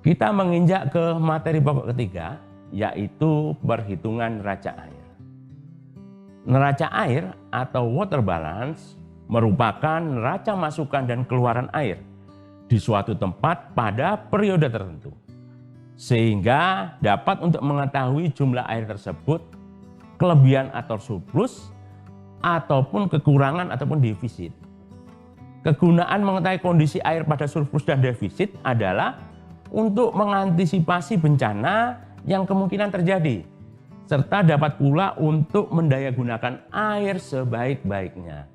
Kita menginjak ke materi pokok ketiga, yaitu perhitungan neraca air. Neraca air atau water balance merupakan neraca masukan dan keluaran air di suatu tempat pada periode tertentu, sehingga dapat untuk mengetahui jumlah air tersebut, kelebihan atau surplus, ataupun kekurangan ataupun defisit. Kegunaan mengetahui kondisi air pada surplus dan defisit adalah untuk mengantisipasi bencana yang kemungkinan terjadi, serta dapat pula untuk mendayagunakan air sebaik-baiknya.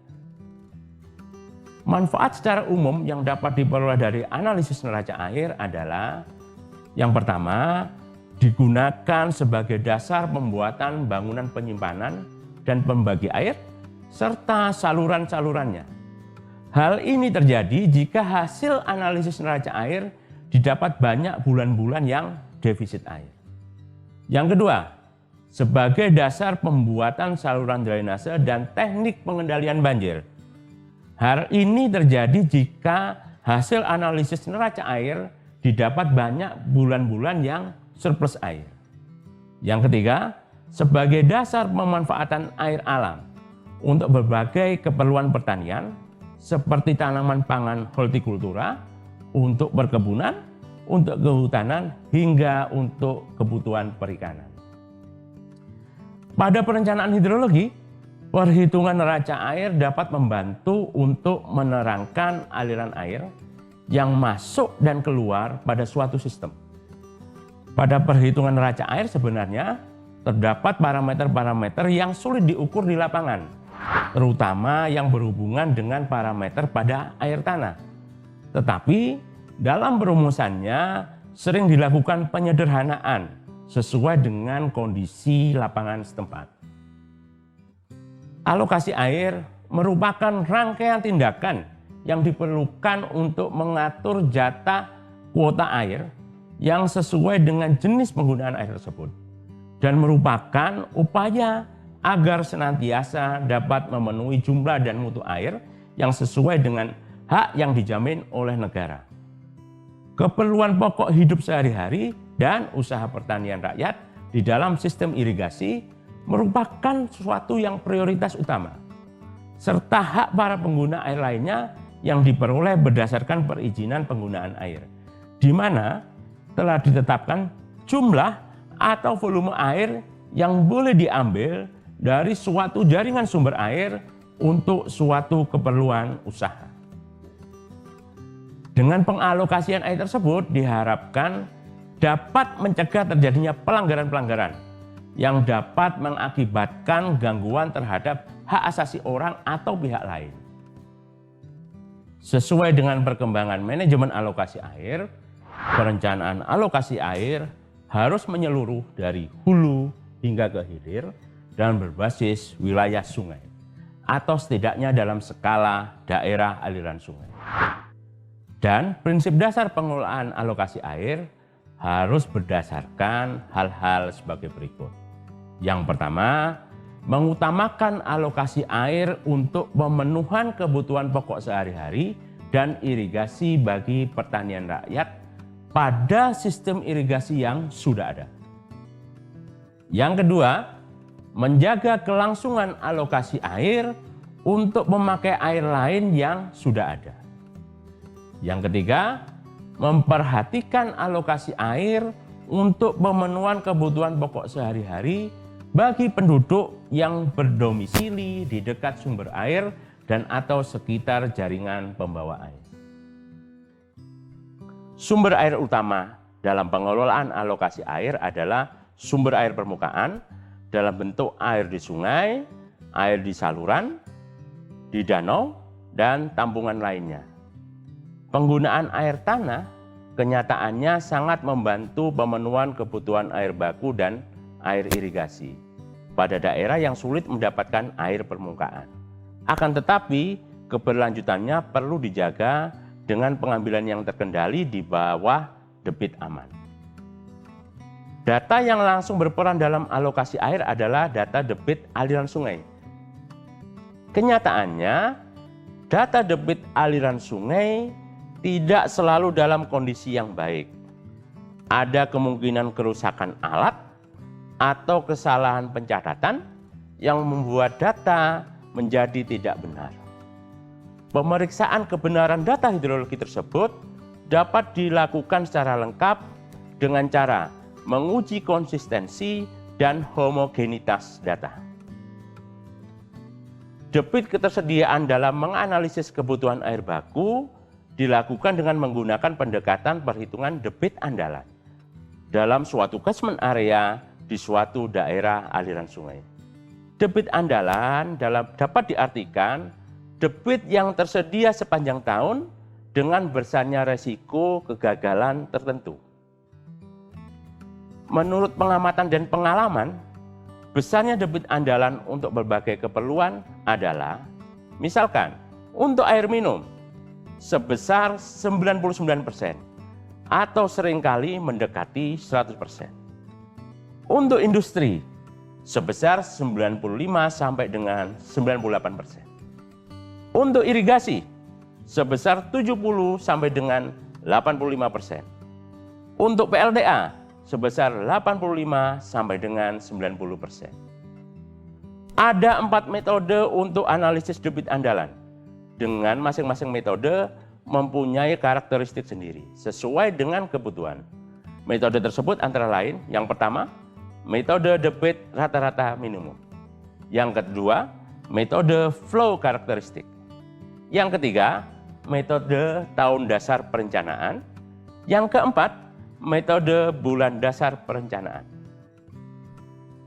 Manfaat secara umum yang dapat diperoleh dari analisis neraca air adalah: yang pertama, digunakan sebagai dasar pembuatan bangunan penyimpanan dan pembagi air serta saluran-salurannya. Hal ini terjadi jika hasil analisis neraca air didapat banyak bulan-bulan yang defisit air. Yang kedua, sebagai dasar pembuatan saluran drainase dan teknik pengendalian banjir. Hal ini terjadi jika hasil analisis neraca air didapat banyak bulan-bulan yang surplus air. Yang ketiga, sebagai dasar pemanfaatan air alam untuk berbagai keperluan pertanian seperti tanaman pangan hortikultura, untuk perkebunan, untuk kehutanan, hingga untuk kebutuhan perikanan. Pada perencanaan hidrologi, perhitungan neraca air dapat membantu untuk menerangkan aliran air yang masuk dan keluar pada suatu sistem. Pada perhitungan neraca air sebenarnya terdapat parameter-parameter yang sulit diukur di lapangan, terutama yang berhubungan dengan parameter pada air tanah. Tetapi dalam perumusannya sering dilakukan penyederhanaan sesuai dengan kondisi lapangan setempat. Alokasi air merupakan rangkaian tindakan yang diperlukan untuk mengatur jatah kuota air yang sesuai dengan jenis penggunaan air tersebut, dan merupakan upaya agar senantiasa dapat memenuhi jumlah dan mutu air yang sesuai dengan hak yang dijamin oleh negara. Keperluan pokok hidup sehari-hari dan usaha pertanian rakyat di dalam sistem irigasi merupakan sesuatu yang prioritas utama, serta hak para pengguna air lainnya yang diperoleh berdasarkan perizinan penggunaan air, di mana telah ditetapkan jumlah atau volume air yang boleh diambil dari suatu jaringan sumber air untuk suatu keperluan usaha. Dengan pengalokasian air tersebut diharapkan dapat mencegah terjadinya pelanggaran-pelanggaran yang dapat mengakibatkan gangguan terhadap hak asasi orang atau pihak lain. Sesuai dengan perkembangan manajemen alokasi air, perencanaan alokasi air harus menyeluruh dari hulu hingga ke hilir dan berbasis wilayah sungai, atau setidaknya dalam skala daerah aliran sungai. Dan prinsip dasar pengelolaan alokasi air harus berdasarkan hal-hal sebagai berikut. Yang pertama, mengutamakan alokasi air untuk pemenuhan kebutuhan pokok sehari-hari dan irigasi bagi pertanian rakyat pada sistem irigasi yang sudah ada. Yang kedua, menjaga kelangsungan alokasi air untuk memakai air lain yang sudah ada. Yang ketiga, memperhatikan alokasi air untuk pemenuhan kebutuhan pokok sehari-hari bagi penduduk yang berdomisili di dekat sumber air dan atau sekitar jaringan pembawa air. Sumber air utama dalam pengelolaan alokasi air adalah sumber air permukaan dalam bentuk air di sungai, air di saluran, di danau, dan tampungan lainnya. Penggunaan air tanah kenyataannya sangat membantu pemenuhan kebutuhan air baku dan air irigasi pada daerah yang sulit mendapatkan air permukaan. Akan tetapi, keberlanjutannya perlu dijaga dengan pengambilan yang terkendali di bawah debit aman. Data yang langsung berperan dalam alokasi air adalah data debit aliran sungai. Kenyataannya, data debit aliran sungai tidak selalu dalam kondisi yang baik. ada kemungkinan kerusakan alat atau kesalahan pencatatan yang membuat data menjadi tidak benar. Pemeriksaan kebenaran data hidrologi tersebut dapat dilakukan secara lengkap dengan cara menguji konsistensi dan homogenitas data. Debit ketersediaan dalam menganalisis kebutuhan air baku dilakukan dengan menggunakan pendekatan perhitungan debit andalan dalam suatu catchment area di suatu daerah aliran sungai. Debit andalan dapat diartikan debit yang tersedia sepanjang tahun dengan besarnya resiko kegagalan tertentu. Menurut pengamatan dan pengalaman, besarnya debit andalan untuk berbagai keperluan adalah, misalkan untuk air minum sebesar 99% atau seringkali mendekati 100%. Untuk industri sebesar 95 sampai dengan 98%. Untuk irigasi sebesar 70 sampai dengan 85%. Untuk PLTA sebesar 85 sampai dengan 90%. Ada 4 metode untuk analisis debit andalan. Dengan masing-masing metode mempunyai karakteristik sendiri sesuai dengan kebutuhan. Metode tersebut antara lain, yang pertama, metode debit rata-rata minimum. Yang kedua, metode flow karakteristik. Yang ketiga, metode tahun dasar perencanaan. Yang keempat, metode bulan dasar perencanaan.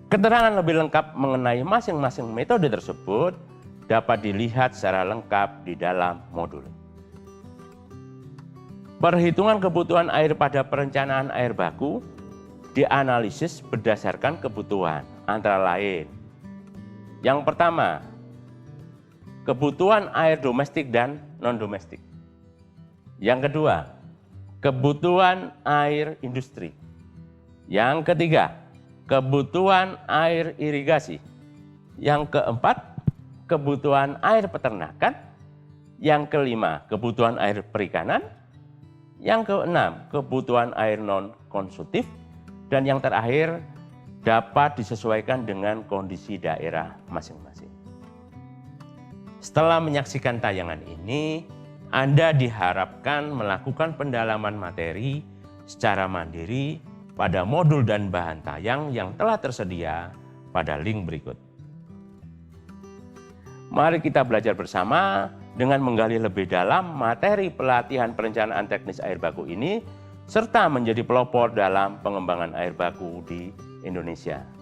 Keterangan lebih lengkap mengenai masing-masing metode tersebut dapat dilihat secara lengkap di dalam modul. Perhitungan kebutuhan air pada perencanaan air baku dianalisis berdasarkan kebutuhan antara lain. Yang pertama, kebutuhan air domestik dan non-domestik. Yang kedua, kebutuhan air industri. Yang ketiga, kebutuhan air irigasi. Yang keempat, kebutuhan air peternakan. Yang kelima, kebutuhan air perikanan. Yang keenam, kebutuhan air non-konsumtif. Dan yang terakhir, dapat disesuaikan dengan kondisi daerah masing-masing. Setelah menyaksikan tayangan ini, Anda diharapkan melakukan pendalaman materi secara mandiri pada modul dan bahan tayang yang telah tersedia pada link berikut. Mari kita belajar bersama dengan menggali lebih dalam materi pelatihan perencanaan teknis air baku ini, serta menjadi pelopor dalam pengembangan air baku di Indonesia.